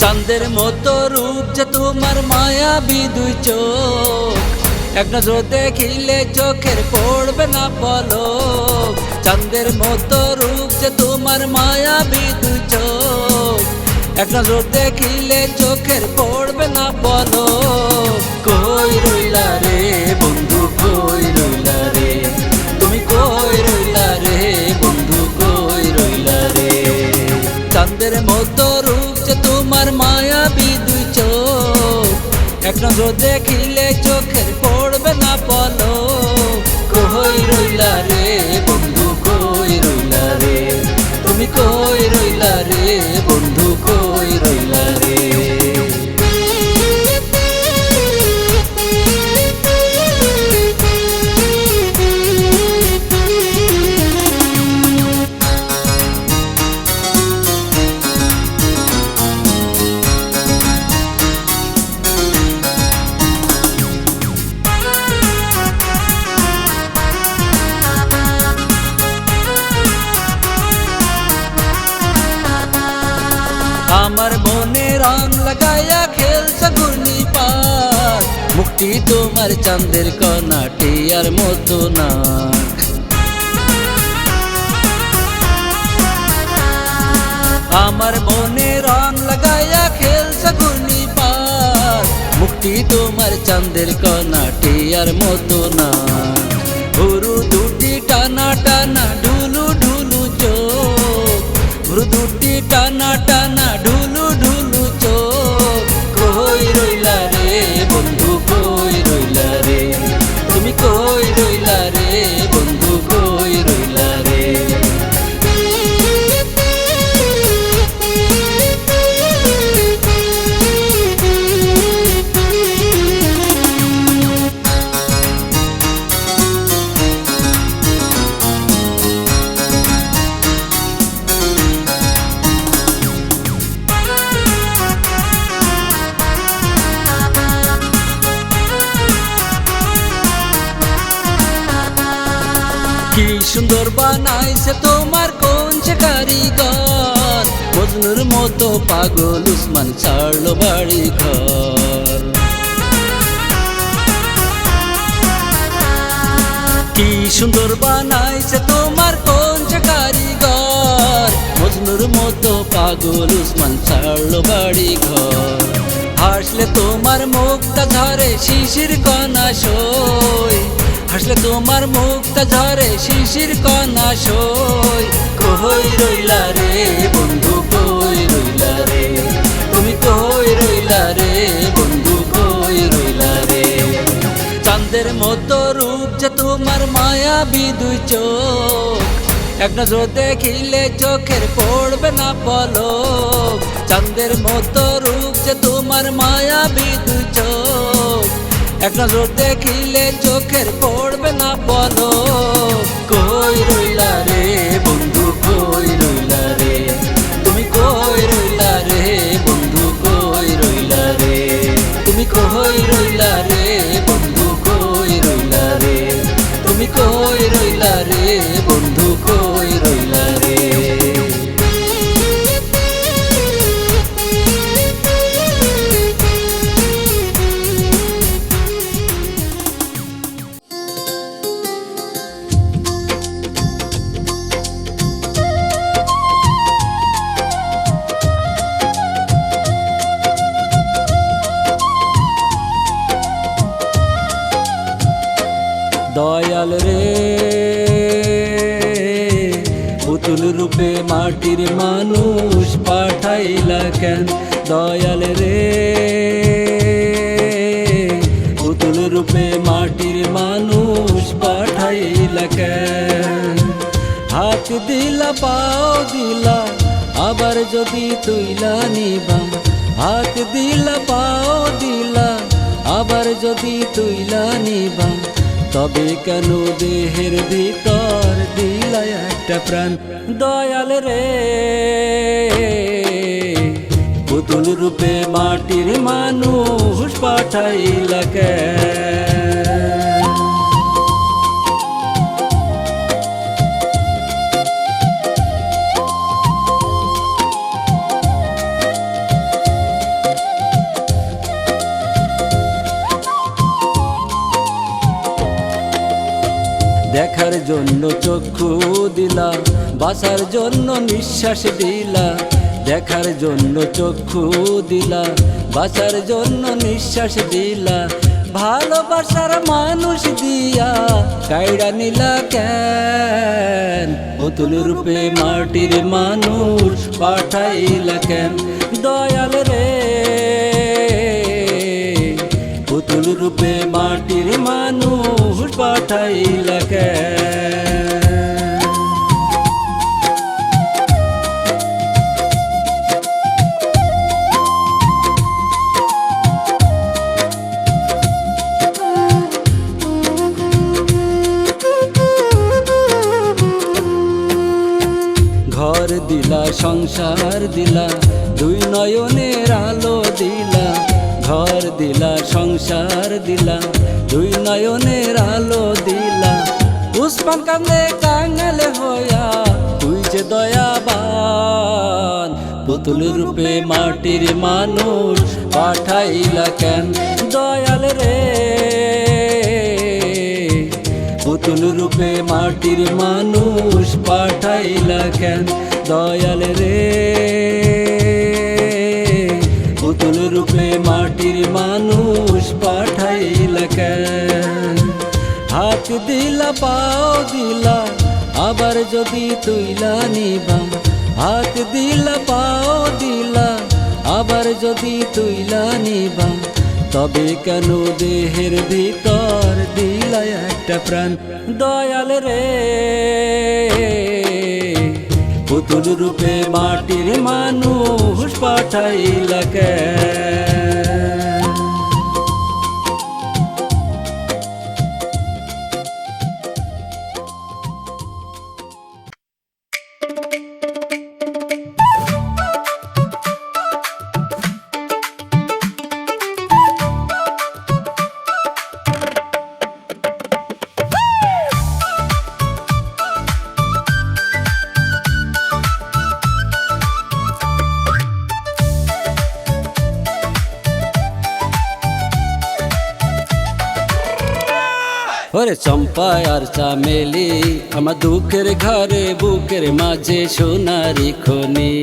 চাঁদের মতো রূপ যে তোমার মায়াবী দুই চোখ, এক নজর দেখিলে চোখের পড়বে না পলক। চাঁদের মতো রূপ যে তোমার মায়াবী দুই চোখ, এক নজর দেখিলে চোখের পড়বে না পলক। কই রইলা রে বন্ধু, কই রইলা রে, তুমি কই রইলা রে বন্ধু, কই রইলা রে। চাঁদের মতো রূপ যে তোমার মায়াবী দুই চোখ, এক নজর দেখিলে চোখের পড়বে না পলক। কই রইলা রে বন্ধু, কই রইলা রে, তুমি কই রইলা রে বন্ধু, কই রইলা রে। আমার মনে রং লাগাইয়া খেলছে ঘূর্ণিপাত, মুখটি তোমার চাঁদের কণা টিয়ার মতো না। আমার মনে রং লাগাইয়া খেলছে ঘূর্ণিপাত, মুখটি তোমার চাঁদের কণা টিয়ার মতো না। ভুরু দুটি টানা টানা ঢুলু ঢুলু চোখ, ভুরু দুটি টানা টানা ঢুলু ঢুলু চোখ। কই রইলা রে বন্ধু, কই রইলা রে, তুমি কই রইলা রে বন্ধু, কই রইলা রে। কি সুন্দর বানাইছে তোমার কোন সে কারিগর, মজনুর মতো পাগল উসমান ছাড়লো বাড়ি ঘর। কি সুন্দর বানাইছে তোমার কোন সে কারিগর, মজনুর মতো পাগল উসমান ছাড়লো বাড়ি ঘর। হাসলে তোমার মুখটা ঝরে শিশির কণা সই, হাসলে তোমার মুখটা ঝরে শিশির কণা সই। কই রইলা রে বন্ধু, কই রইলা রে, তুমি কই রইলা রে বন্ধু, কই রইলা রে। চাঁদের মতো রূপ যে তোমার মায়াবী দুই চোখ, এক নজর দেখিলে চোখের পড়বে না পলক। চাঁদের মতো রূপ যে তোমার মায়াবী দুই চোখ, এক নজর দেখিলে চোখের পড়বে না পলক। কই রইলা রে বন্ধু, কই রইলা রে, তুমি কই রইলা রে বন্ধু, কই রইলা রে, তুমি কই রইলা রে বন্ধু, কই রইলা রে, তুমি কই রইলা রে বন্ধু, কই রইলা রে। দয়াল রে পুতুল রূপে মাটির মানুষ পাঠাইলা কেন, দয়াল রে পুতুল রূপে মাটির মানুষ পাঠাইলা কেন। হাত দিলা পাও দিলা আবার যদি তুইলা নিবা, হাত দিলা পাও দিলা আবার যদি তুইলা নিবা, তবে কেন দেহের ভিতর দিলা একটা প্রাণ। দয়াল রে পুতুল রূপে মাটির মানুষ পাঠাইলা কেন। জন্য চক্ষু দিলা, বাঁচার জন্য নিঃশ্বাস দিলা। দেখার জন্য চক্ষু দিলা, বাঁচার জন্য নিঃশ্বাস দিলা। ভালোবাসার মানুষ দিয়া কাইড়া নিলা কেন? পুতুল রূপে মাটির মানুষ পাঠাইলা কেন? দয়াল রে, পুতুল রূপে মাটির মানুষ পাঠাইলা কেন? ঘর দিলা, সংসার দিলা, দুই নয়নের আলো দিলা। ঘর দিলা, সংসার দিলা, দুই নয়নের আলো দিলা। উসমান কান্দে কাঙাল হইয়া, তুই যে দয়াবান। পুতুল রূপে মাটির মানুষ পাঠাইলা কেন? দয়াল রে, পুতুল রূপে মাটির মানুষ পাঠাইলা কেন? দয়াল রে, পুতুল রূপে মাটির মানুষ পাঠাইলা কেন? হাত দিলা, পাও দিলা, আবার যদি তুইলা নিবা। হাত দিলা, পাও দিলা, আবার যদি তুইলা নিবা। তবে কেন দেহের ভিতর দিলা একটা প্রাণ? দয়াল রে, পুতুল রূপে মাটির মানুষ পাঠাইলা কেন? ওরে চম্পা আর চামেলি, আমার দুঃখের ঘরে বুকের মাঝে সোনারি খনি।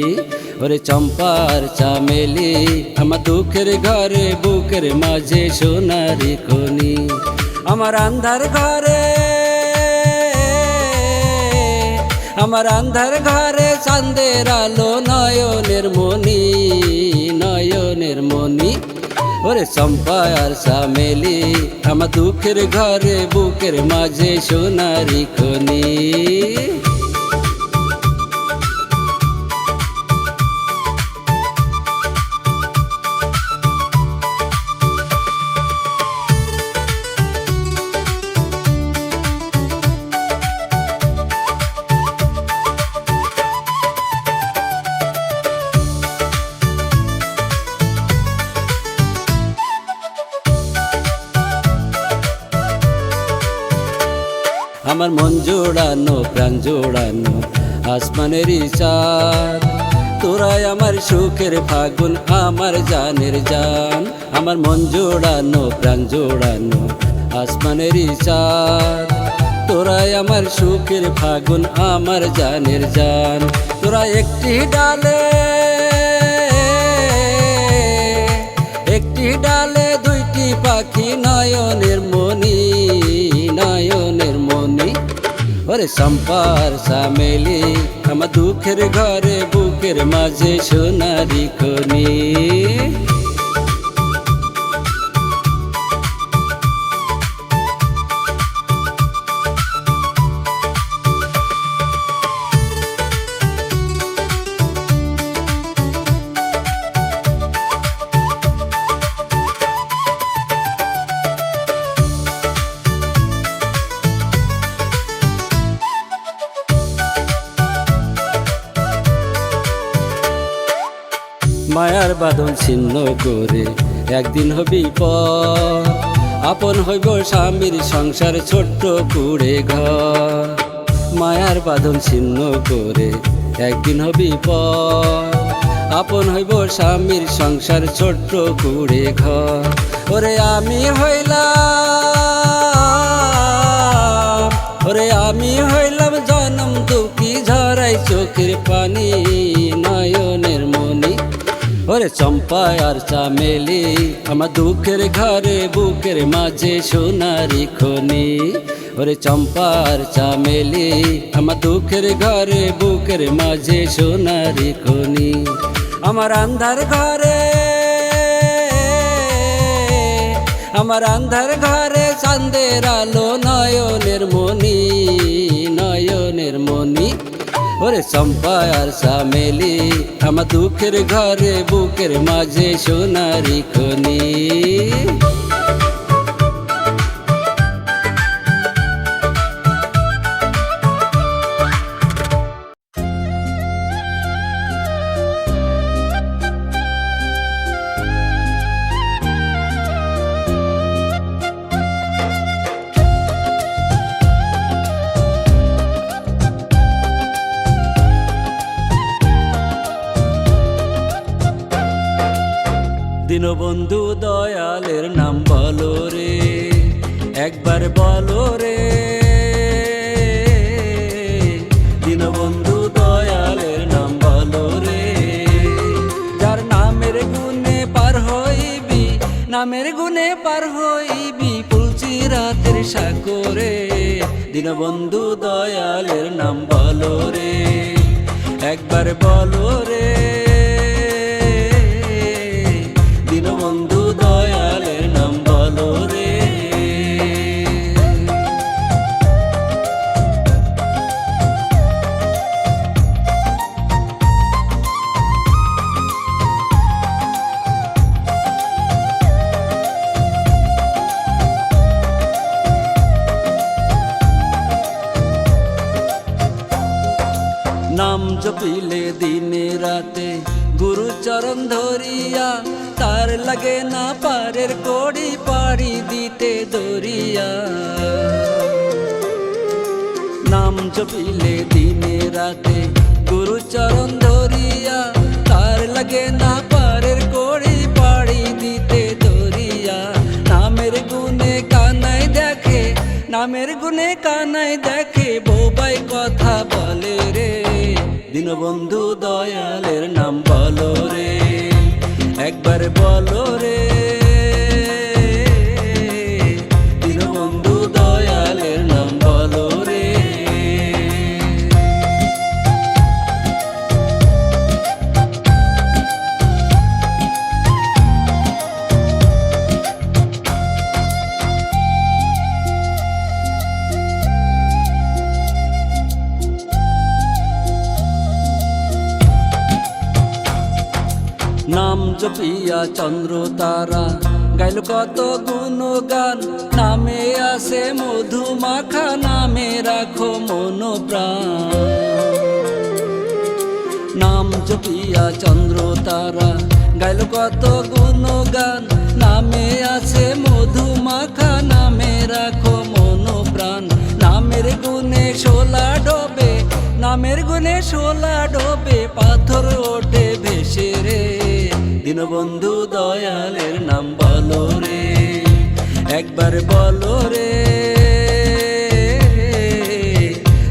ওরে চম্পা আর চামেলি, আমার দুঃখের ঘরে বুকের মাঝে সোনারি খনি। আমার আন্ধার ঘরে, আমার আন্ধার ঘরে চাঁদের আলো, নয়নের মনি, নয়নের মনি। ওরে চম্পা আর চামেলি, আমার দুঃখের ঘরে বুকের মাঝে সোনারি খনি। আমার মন জোড়ানো, প্রাণ জোড়ানো, আসমানেরই চাঁদ। তোরাই আমার সুখের ফাগুন, আমার জানের জান। আমার মন জোড়ানো, প্রাণ জোড়ানো, আসমানেরই চাঁদ। তোরাই আমার সুখের ফাগুন, আমার জানের জান। তোরা একটি ডালে, একটি ডালে দুইটি পাখি, নয়নের মনি, নয়নের মনি। ওরে চম্পা আর চামেলি, আমার দুঃখের ঘরে বুকের মাঝে সোনারি খনি। মায়ার বাঁধন ছিন্ন করে একদিন হবি পর, আপন হইব স্বামীর সংসার ছোট্ট কুড়ে ঘর। মায়ার বাঁধন ছিন্ন করে একদিন হবি পর, আপন হইব স্বামীর সংসার ছোট্ট কুড়ে ঘর। ওরে আমি হইলাম ওরে আমি হইলাম জনম দুঃখী, ঝরাই চোখের পানি নয়নের মনি। ওরে চম্পা আর চামেলি আমার দুঃখের ঘরে বুকের মাঝে সোনারি খনি। ওরে চম্পা আর চামেলি আমার দুঃখের ঘরে বুকের মাঝে সোনারি খনি। আমার আন্ধার ঘরে, আমার আন্ধার ঘরে চাঁদের আলো নয়নের মনি, নয়নের মনি। ওরে চম্পা আর চামেলি আমার দুঃখের ঘরে বুকের মাঝে সোনারি খনি। দীনবন্ধু দয়ালের নাম বলো রে, একবার বলো রে। দীনবন্ধু দয়ালের নাম বলো রে, যার নামের গুণে পার হইবি, নামের গুণে পার হইবি পুলচিরাতের সাগরে। দীনবন্ধু দয়ালের নাম বলো রে, একবার বলো রে। দীনবন্ধু দয়ালের নাম বলো রে। নাম জপিলে দিনে রাতে গুরু চরণ ধরিয়া, তার লাগে না পারের কড়ি পাড়ি দিতে দরিয়া। নাম জপিলে দিনে রাতে গুরু চরণ ধরিয়া, তার লাগে না পারের কড়ি পাড়ি দিতে দরিয়া। নামের গুণে কানাই দেখে, নামের গুণে কানাই দেখে বোবাই কথা বলে রে। দীনবন্ধু দয়ালের নাম বলো রে, একবার বলো রে। দীনবন্ধু দয়ালের নাম বলো রে। নাম জপিয়া চন্দ্র তারা গাইল কত গুণগান, নামে আসে মধু মাখা, নামে রাখো মন প্রাণ। নাম জপিয়া চন্দ্র তারা গাইল কত গুণগান, নামে আছে মধু মাখা, নামে রাখো মন প্রাণ। নামের গুণে শোলা ডোবে, নামের গুণে শোলা ডোবে পাথর ওঠে ভেসে রে। দীনবন্ধু দয়ালের নাম বলো রে, একবার বলো রে।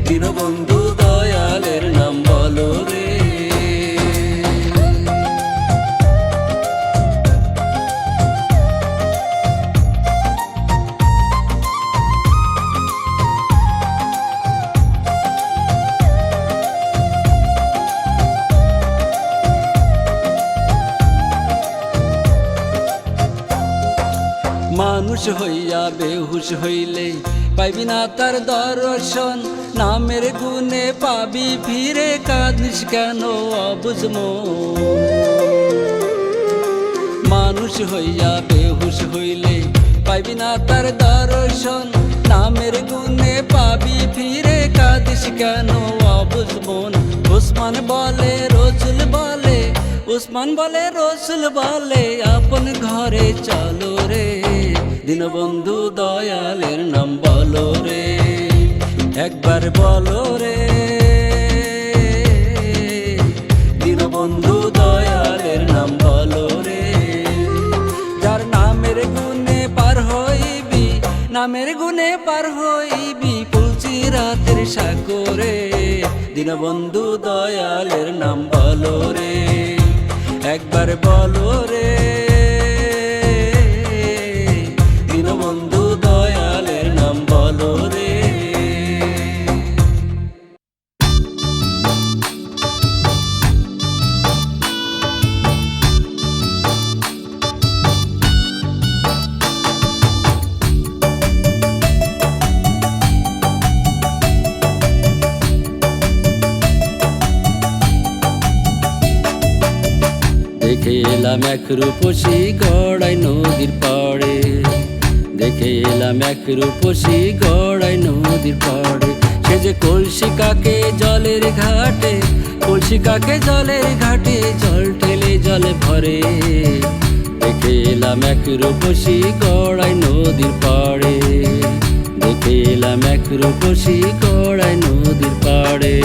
দীনবন্ধু দয়ালের নাম বলো রে। মানুষ হইয়া বেহুশ হইলে পাইবি না তার দর্শন, নামের গুণে পাবি ফিরে কাঁদিস কেন অবুঝ মন। মানুষ হইয়া বেহুশ হইলে পাইবি না তার দর্শন, নামের গুণে পাবি ফিরে কাঁদিস কেন অবুঝ মন। উসমান বলে রসুল বলে, উসমান বলে রসুল বলে আপন ঘরে চলো রে। দীনবন্ধু দয়ালের নাম বলো রে, একবার বলো রে। দীনবন্ধু দয়ালের নাম বলো রে, যার নামের গুণে পার হইবি, নামের গুণে পার হইবি পুলচি রাতের সাগরে দীনবন্ধু দয়ালের নাম বলো রে, একবার বলো রে, দীনবন্ধু দয়ালের নাম বলো রে। দেখে এলাম এক রূপসী গড়াই নদীর পাড়ে, দেখে এলাম এক রূপসী গড়াই নদীর পাড়ে। সে যে কলসি কাকে জলের ঘাটে, কলসি কাকে জলের ঘাটে জল ঠেলে জলে ভরে। দেখে এলাম এক রূপসী গড়াই নদীর পাড়ে, দেখে এলাম এক রূপসী গড়াই নদীর পাড়ে।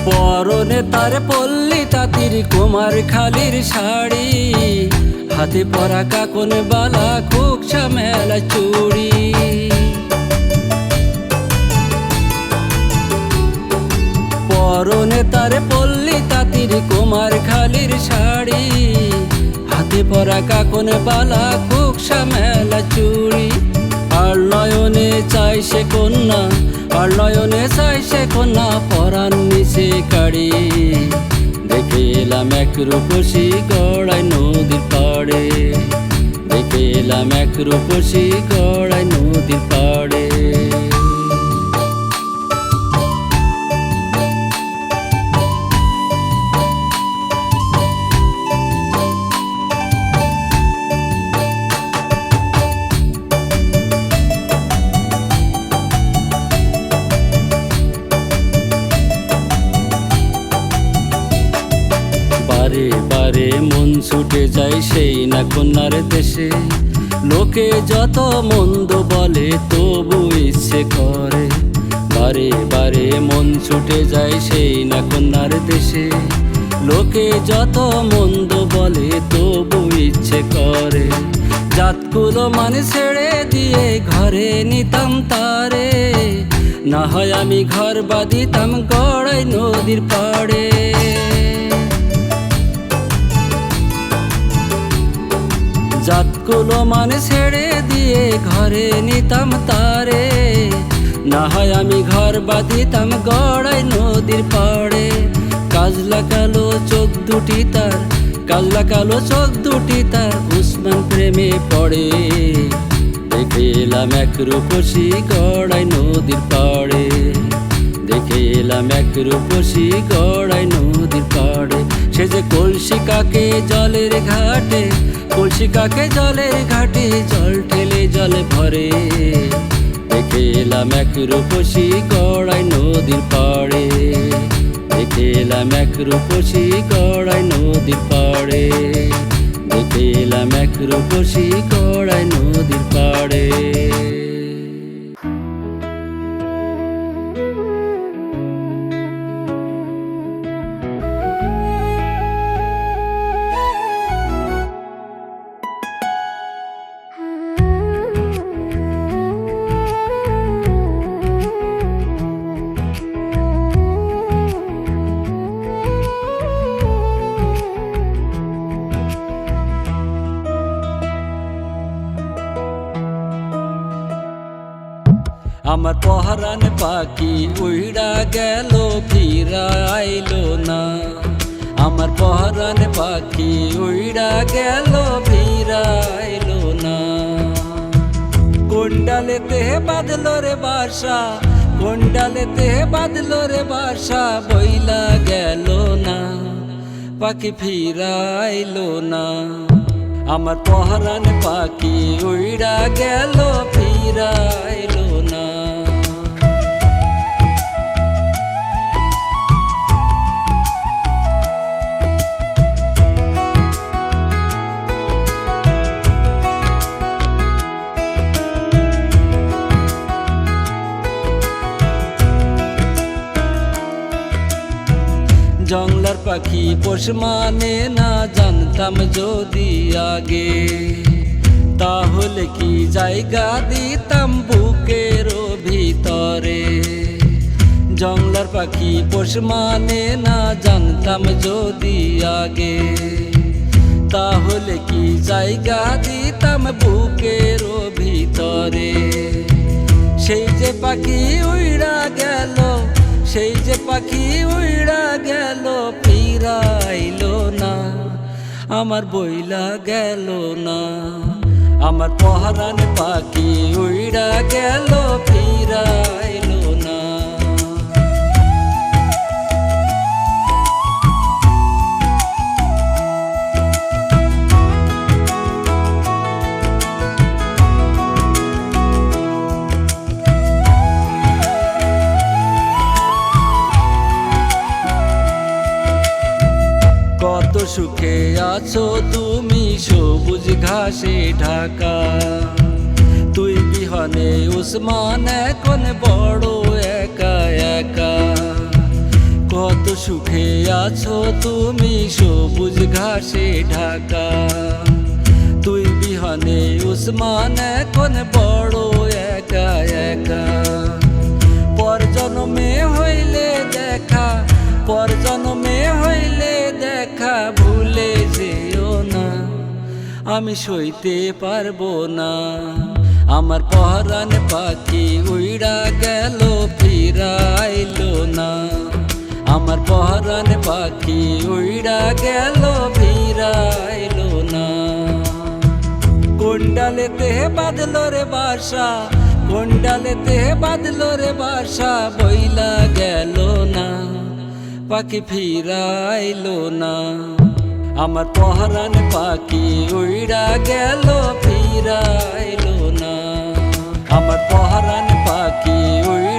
পরনে তার পল্লী তাঁতির কুমার খালির শাড়ি, হাতে পরা কাকন বালা খোকসা মেলা চুড়ি। পরনে তার পল্লী তাঁতির কুমার খালির শাড়ি, হাতে পরা কাকন বালা খোকসা মেলা চুড়ি। আর নয়নে চাই সে কন্যা, আর নয়নে চাই সে কন্যা পরাণ নিচে কাড়ি। দেখে এলাম এক রূপসী গড়াই নদীর পাড়ে, দেখে এলাম এক রূপসী গড়াই নদীর পাড়ে। বারে বারে মন ছুটে যায় সেই না কন্যার দেশে, লোকে যত মন্দ বলে তবু ইচ্ছে করে। বারে বারে মন ছুটে যায় সেই না কন্যার দেশে, লোকে যত মন্দ বলে তবু ইচ্ছে করে। জাতকুলো মানে ছেড়ে দিয়ে ঘরে নিতাম তারে, না হয় আমি ঘর বাঁধিতাম গড়াই নদীর পাড়ে। জাতকুলো মানে ছেড়ে দিয়ে ঘরে নিতাম তারে, না হয় আমি ঘর বাঁধিতাম গড়াই নদীর পাড়ে। কাজলা কালো চোখ দুটি তার, কাজলা কালো চোখ দুটি তার উসমান প্রেমে পড়ে। দেখে এলাম এক রূপসী গড়াই নদীর পাড়ে, দেখে এলাম এক রূপসী গড়াই নদীর পাড়ে। সে যে কলসি কাকে জলের ঘাটে, কলসি কাকে জলের ঘাটে জল ঠেলে জলে ভরে। দেখে এলাম এক রূপসী গড়াই নদীর পাড়ে, দেখে এলাম এক রূপসী গড়াই নদীর পাড়ে, দেখে এলাম এক রূপসী গড়াই নদীর পাড়ে। আমার পহরান পাখি উইড়া গেল ফিরা আইলো না, আমার পহরান পাখি উইড়া গেল ফিরা আইলো না। কোন্ডালেতে বাঁধলো রে বাসা, কোন্ডালেতে বাঁধলো রে বাসা, বইলা গেল না পাখি ফিরা আইলো না। আমার পহরান পাখি উইড়া গেল ফিরা আইলো না। জংলার পাখি পোষ মানে না জানতাম যদি আগে, তাহলে কি জায়গা দিতাম বুকের ভিতরে। জংলার পাখি পোষ মানে না জানতাম যদি আগে, তাহলে কি জায়গা দিতাম বুকের ভিতরে। সেই যে পাখি উইড়া গেল, সেই যে পাখি উইড়া গেল, ফিরাইলো না, আমার বইলা গেল না। আমার পহরান পাখি উইড়া গেল, ফিরাইলো না। কত সুখে আছো তুমি সবুজ ঘাসে ঢাকা, তুই বিহনে উসমান এখন বড় একা একা। কত সুখে আছো তুমি সবুজ ঘাসে ঢাকা, তুই বিহনে উসমান এখন বড় একা একা। পর জন্মে হইলে দেখা, পর জন্মে হইলে দেখা, ভুলে যেও না, আমি সইতে পারবো না। আমার পহরান পাখি উইড়া গেল, ফিরাইলো না। আমার পহরান পাখি উইড়া গেল, ফিরাইলো না। কোন ডালেতে বাঁধলো রে বাসা, কোন ডালেতে বাঁধলো রে বাসা, বইলা গেল না, পাখি ফিরাইলো না। আমার পহরান পাখি উইড়া গেল, ফিরাইলো না। আমার পহরান পাখি উইড়া